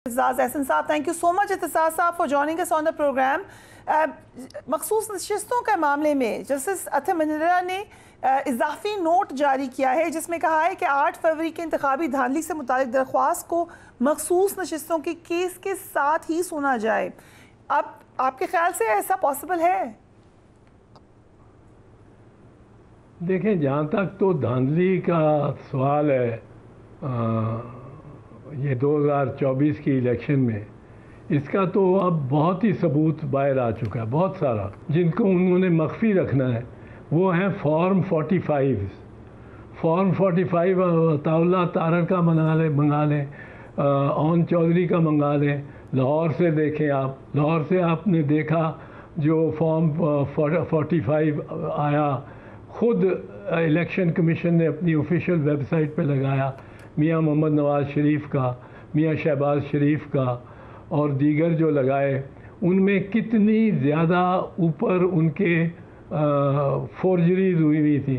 Izzaz Ehsan साहब, thank you so much इत्तेसास साहब for joining us on the programme. मखसूस नशिस्तों के मामले में जस्टिस अथर मंजरा ने इजाफी नोट जारी किया है जिसमें कहा है कि 8 फरवरी के इंतखाबी धांधली से मुतालिक दरख्वास्त को मखसूस नशिस्तों के केस के साथ ही सुना जाए। अब आपके ख्याल से ऐसा पॉसिबल है? देखें, जहाँ तक तो धांधली का सवाल है, ये 2024 की इलेक्शन में इसका तो अब बहुत ही सबूत बाहर आ चुका है। बहुत सारा जिनको उन्होंने मख्फी रखना है वो है फॉर्म 45। फॉर्म 45 अताउल्लाह तारर का मंगा लें, ओन चौधरी का मंगा लें, लाहौर से देखें आप। लाहौर से आपने देखा जो फॉर्म 45 आया, ख़ुद इलेक्शन कमीशन ने अपनी ऑफिशियल वेबसाइट पे लगाया। मियाँ मोहम्मद नवाज़ शरीफ का, मियाँ शहबाज शरीफ का और दीगर जो लगाए, उनमें कितनी ज़्यादा ऊपर उनके फोर्जरीज हुई थी।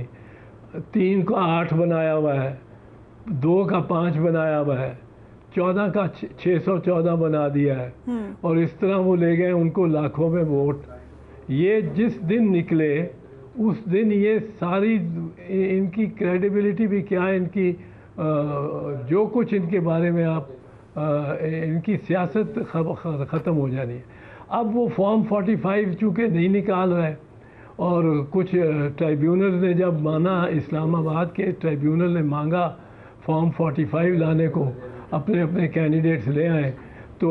3 का 8 बनाया हुआ है, 2 का 5 बनाया हुआ है, 14 का 614 बना दिया है और इस तरह वो ले गए उनको लाखों में वोट। ये जिस दिन निकले उस दिन ये सारी इनकी क्रेडिबिलिटी भी क्या है, इनकी जो कुछ इनके बारे में आप इनकी सियासत ख़त्म हो जानी है। अब वो फॉर्म 45 चूँकि नहीं निकाल रहा है और कुछ ट्राइब्यूनल ने जब माना, इस्लामाबाद के ट्राइब्यूनल ने मांगा फॉर्म 45 लाने को, अपने अपने कैंडिडेट्स ले आए, तो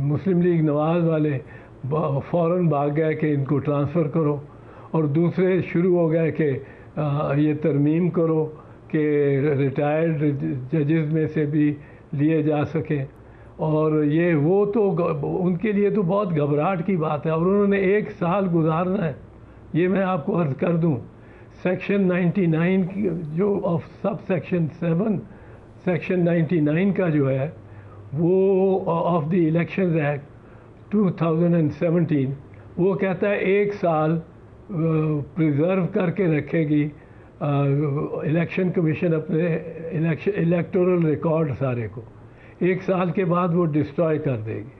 मुस्लिम लीग नवाज़ वाले फ़ौरन भाग गए कि इनको ट्रांसफ़र करो और दूसरे शुरू हो गए कि ये तरमीम करो कि रिटायर्ड जजेस में से भी लिए जा सकें। और ये वो तो उनके लिए तो बहुत घबराहट की बात है और उन्होंने 1 साल गुजारना है। ये मैं आपको अर्ज़ कर दूं, सेक्शन 99 की जो ऑफ सब सेक्शन 7 सेक्शन 99 का जो है वो ऑफ द इलेक्शंस एक्ट 2017 वो कहता है 1 साल प्रिजर्व करके रखेगी इलेक्शन कमीशन अपने इलेक्टोरल रिकॉर्ड सारे को। 1 साल के बाद वो डिस्ट्रॉय कर देगी।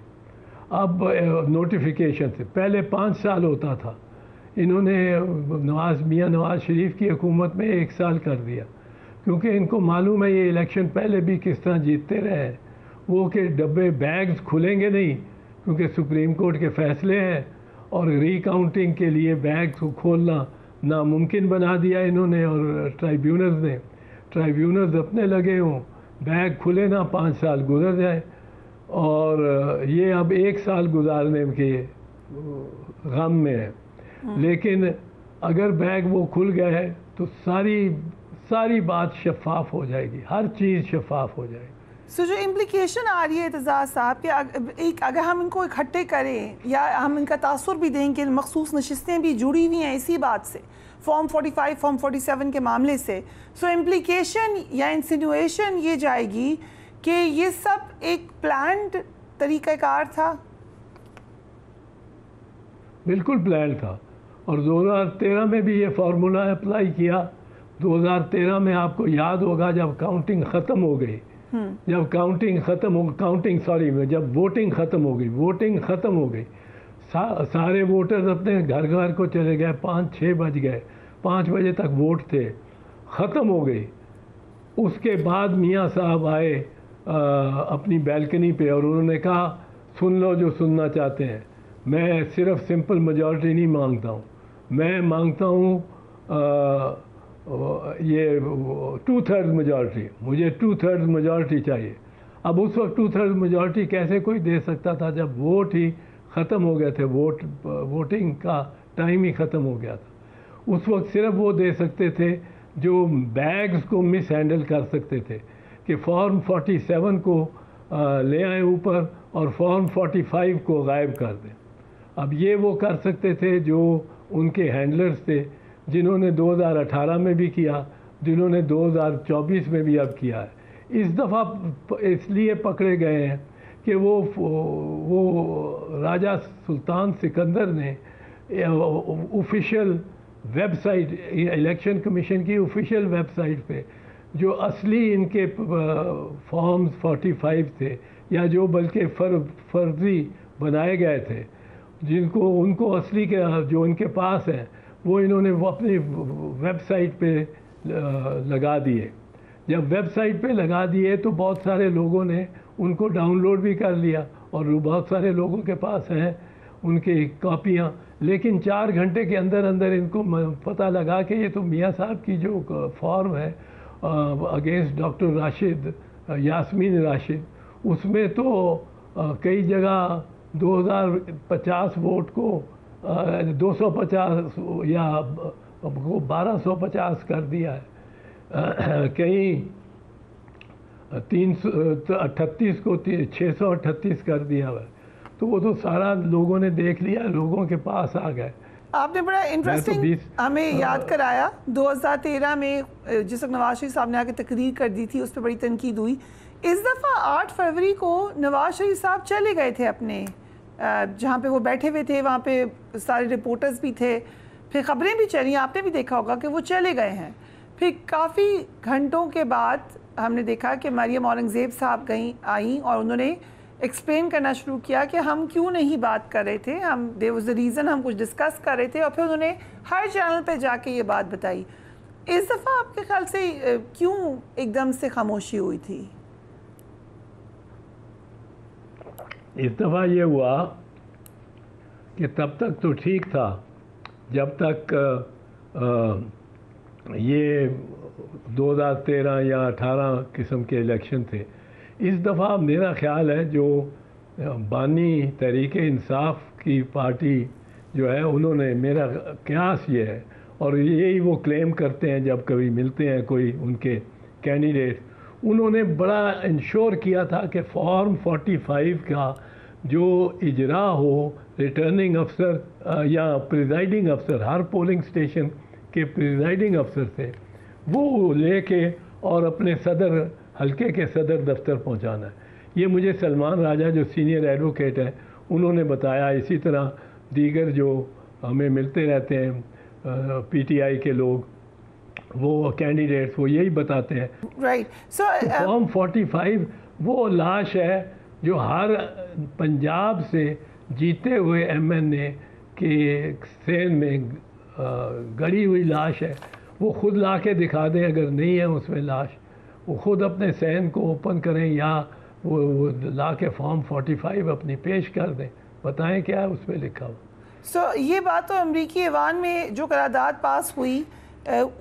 अब नोटिफिकेशन से पहले 5 साल होता था, इन्होंने मियाँ नवाज़ शरीफ की हुकूमत में 1 साल कर दिया, क्योंकि इनको मालूम है ये इलेक्शन पहले भी किस तरह जीतते रहे हैं। वो के डब्बे बैग्स खुलेंगे नहीं क्योंकि सुप्रीम कोर्ट के फैसले हैं और रिकाउंटिंग के लिए बैग्स को खोलना नामुमकिन बना दिया इन्होंने और ट्राइब्यूनल्स अपने लगे हों, बैग खुले ना, 5 साल गुजर जाए और ये अब 1 साल गुजारने के गम में है। लेकिन अगर बैग वो खुल गए तो सारी बात शफाफ हो जाएगी, हर चीज़ शफाफ हो जाएगी। सो जो इम्प्लिकेशन आ रही है इत्तेसास साहब कि अगर हम इनको इकट्ठे करें या हम इनका तासुर भी दें कि मखसूस नशिस्तें भी जुड़ी हुई हैं इसी बात से, फॉर्म 45 फॉर्म 47 के मामले से, सो इम्प्लिकेशन या इंसिनुएशन ये जाएगी कि ये सब एक प्लान्ड तरीक़ाकार था। बिल्कुल प्लान था और 2013 में भी ये फार्मूला अप्लाई किया। 2013 में आपको याद होगा जब काउंटिंग ख़त्म हो गई, जब जब वोटिंग ख़त्म हो गई, सारे वोटर्स अपने घर घर को चले गए। 5-6 बज गए, 5 बजे तक वोट थे, ख़त्म हो गई। उसके बाद मियाँ साहब आए अपनी बैल्कनी पे और उन्होंने कहा सुन लो जो सुनना चाहते हैं, मैं सिर्फ सिंपल मेजॉरिटी नहीं मांगता हूँ, मैं मांगता हूँ ये 2/3 मेजॉरिटी, मुझे 2/3 मेजॉरिटी चाहिए। अब उस वक्त 2/3 मेजॉरिटी कैसे कोई दे सकता था जब वोट ही ख़त्म हो गए थे, वोटिंग का टाइम ही ख़त्म हो गया था। उस वक्त सिर्फ वो दे सकते थे जो बैग्स को मिस हैंडल कर सकते थे कि फॉर्म 47 को ले आए ऊपर और फॉर्म 45 को गायब कर दें। अब ये वो कर सकते थे जो उनके हैंडलर्स थे, जिन्होंने 2018 में भी किया, जिन्होंने 2024 में भी अब किया है। इस दफ़ा इसलिए पकड़े गए हैं कि वो राजा सुल्तान सिकंदर ने ऑफिशियल वेबसाइट, इलेक्शन कमीशन की ऑफिशियल वेबसाइट पे जो असली इनके फॉर्म्स 45 थे या जो बल्कि फर्जी बनाए गए थे, जिनको उनको असली के जो उनके पास हैं वो इन्होंने वो अपनी वेबसाइट पे लगा दिए। जब वेबसाइट पे लगा दिए तो बहुत सारे लोगों ने उनको डाउनलोड भी कर लिया और बहुत सारे लोगों के पास हैं उनकी कॉपियाँ। लेकिन 4 घंटे के अंदर अंदर इनको पता लगा कि ये तो मियाँ साहब की जो फॉर्म है अगेंस्ट डॉक्टर राशिद, यास्मीन राशिद, उसमें तो कई जगह 2050 वोट को 250 या 1250 कर दिया है, कहीं 338 को 638 कर दिया हुआ है। तो वो तो सारा लोगों ने देख लिया, लोगों के पास आ गए। आपने बड़ा इंटरेस्टिंग हमें याद कराया 2013 में जिस वक्त नवाज शरीफ साहब ने आके तकरीर कर दी थी, उस पर बड़ी तनकीद हुई। इस दफ़ा 8 फरवरी को नवाज शरीफ साहब चले गए थे अपने जहाँ पे वो बैठे हुए थे, वहाँ पे सारे रिपोर्टर्स भी थे, फिर ख़बरें भी चली, आपने भी देखा होगा कि वो चले गए हैं। फिर काफ़ी घंटों के बाद हमने देखा कि मरियम औरंगज़ेब साहब आई और उन्होंने एक्सप्लेन करना शुरू किया कि हम क्यों नहीं बात कर रहे थे, हम देयर वाज अ रीज़न, हम कुछ डिस्कस कर रहे थे, और फिर उन्होंने हर चैनल पे जाके ये बात बताई। इस दफ़ा आपके ख्याल से क्यों एकदम से खामोशी हुई थी? इस दफ़ा ये हुआ कि तब तक तो ठीक था जब तक ये 2013 या 18 किस्म के इलेक्शन थे। इस दफ़ा मेरा ख्याल है जो बानी तहरीक इंसाफ की पार्टी जो है, उन्होंने, मेरा क़यास ये है और यही वो क्लेम करते हैं जब कभी मिलते हैं कोई उनके कैंडिडेट, उन्होंने बड़ा इंश्योर किया था कि फॉर्म 45 का जो इजरा हो रिटर्निंग अफसर या प्रिजाइडिंग अफसर, हर पोलिंग स्टेशन के प्रिजाइडिंग अफसर थे, वो लेके और अपने सदर हल्के के सदर दफ्तर पहुंचाना है। ये मुझे सलमान राजा जो सीनियर एडवोकेट हैं उन्होंने बताया। इसी तरह दीगर जो हमें मिलते रहते हैं पीटीआई के लोग, वो कैंडिडेट्स, वो यही बताते हैं। राइट। सो फॉर्म 45 वो लाश है जो हर पंजाब से जीते हुए एमएनए के सेन में गड़ी हुई लाश है। वो खुद ला के दिखा दें, अगर नहीं है उसमें लाश, वो खुद अपने सैन को ओपन करें या वो ला के फॉर्म 45 अपनी पेश कर दें, बताएं क्या है उसमें लिखा हुआ। सो ये बात तो अमरीकी ऐवान में जो करारदाद पास हुई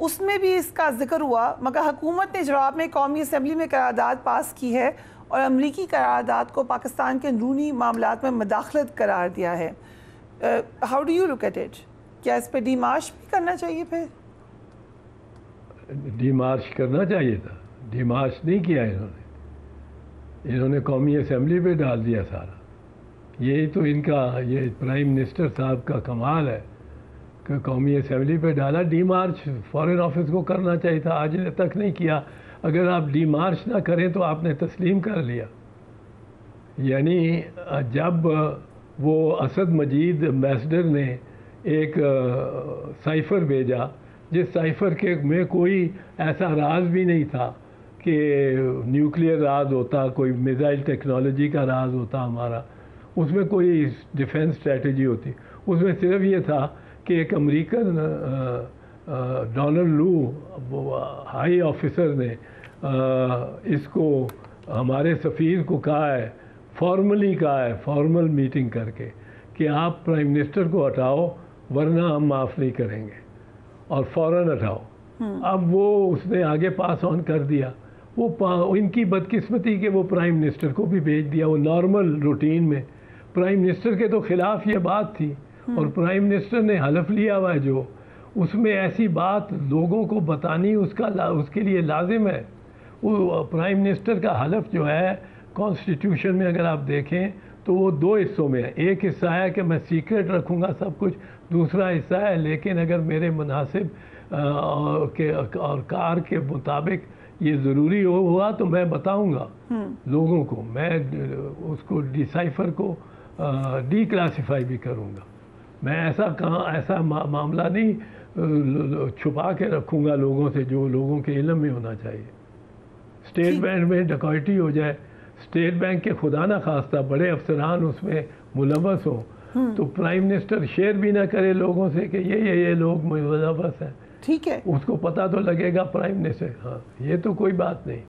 उसमें भी इसका जिक्र हुआ, मगर हुकूमत ने जवाब में कौमी असम्बली में करारदाद पास की है और अमरीकी करारदाद को पाकिस्तान के अंदरूनी मामलात में मदाखलत करार दिया है। How do you look at it? क्या इस पर डीमार्श भी करना चाहिए? फिर डीमार्श करना चाहिए था, डीमार्श नहीं किया इन्होंने कौमी असम्बली पे डाल दिया सारा। यही तो इनका, ये प्राइम मिनिस्टर साहब का कमाल है कि कौमी असम्बली पे डाला। डीमार्च फॉरेन ऑफिस को करना चाहिए था, आज तक नहीं किया। अगर आप डीमार्च ना करें तो आपने तस्लीम कर लिया। यानी जब वो असद मजीद एम्बेसडर ने एक साइफ़र भेजा, जिस साइफ़र के में कोई ऐसा राज भी नहीं था कि न्यूक्लियर राज होता, कोई मिसाइल टेक्नोलॉजी का राज होता हमारा, उसमें कोई डिफेंस स्ट्रेटजी होती, उसमें सिर्फ ये था कि एक अमेरिकन डोनाल्ड लू हाई ऑफिसर ने इसको हमारे सफ़ीर को कहा है, फॉर्मली कहा है, फॉर्मल मीटिंग करके, कि आप प्राइम मिनिस्टर को हटाओ वरना हम माफ़ नहीं करेंगे, और फ़ौरन हटाओ। अब वो उसने आगे पास ऑन कर दिया। वो इनकी बदकिस्मती कि वो प्राइम मिनिस्टर को भी भेज दिया। वो नॉर्मल रूटीन में प्राइम मिनिस्टर के तो ख़िलाफ़ ये बात थी और प्राइम मिनिस्टर ने हलफ लिया हुआ है जो, उसमें ऐसी बात लोगों को बतानी उसके लिए लाजिम है। वो प्राइम मिनिस्टर का हलफ जो है कॉन्स्टिट्यूशन में अगर आप देखें तो वो 2 हिस्सों में है। एक हिस्सा है कि मैं सीक्रेट रखूँगा सब कुछ, दूसरा हिस्सा है लेकिन अगर मेरे मुनासिब और कार के मुताबिक ये ज़रूरी हुआ तो मैं बताऊँगा लोगों को, मैं उसको डिसाइफर को डीक्लासीफाई भी करूँगा। मैं ऐसा मामला नहीं छुपा के रखूँगा लोगों से जो लोगों के इल्म में होना चाहिए। स्टेट बैंक में डकैती हो जाए, स्टेट बैंक के खुदा ना खास्ता बड़े अफसरान उसमें मुलव्वस हो तो प्राइम मिनिस्टर शेयर भी ना करे लोगों से कि ये लोग मुलव्वस हैं, ठीक है, उसको पता तो लगेगा प्राइम मिनिस्टर। हाँ, ये तो कोई बात नहीं।